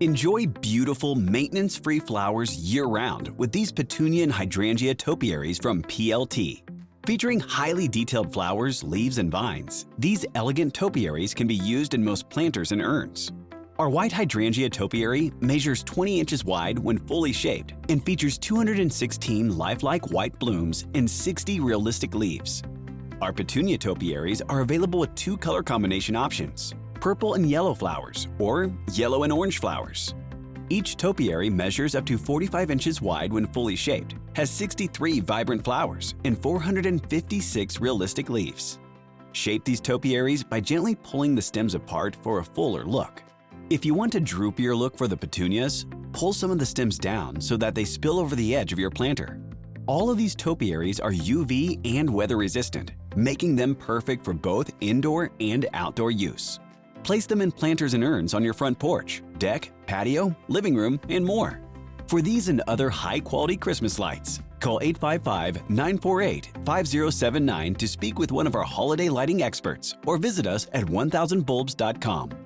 Enjoy beautiful, maintenance-free flowers year-round with these Petunia and Hydrangea Topiaries from PLT. Featuring highly detailed flowers, leaves, and vines, these elegant topiaries can be used in most planters and urns. Our white Hydrangea Topiary measures 20 inches wide when fully shaped and features 216 lifelike white blooms and 60 realistic leaves. Our Petunia Topiaries are available with 2 color combination options, purple and yellow flowers or yellow and orange flowers. Each topiary measures up to 45 inches wide when fully shaped, has 63 vibrant flowers, and 456 realistic leaves. Shape these topiaries by gently pulling the stems apart for a fuller look. If you want a droopier look for the petunias, pull some of the stems down so that they spill over the edge of your planter. All of these topiaries are UV and weather resistant, making them perfect for both indoor and outdoor use. Place them in planters and urns on your front porch, deck, patio, living room, and more. For these and other high-quality Christmas lights, call 855-948-5079 to speak with one of our holiday lighting experts or visit us at 1000bulbs.com.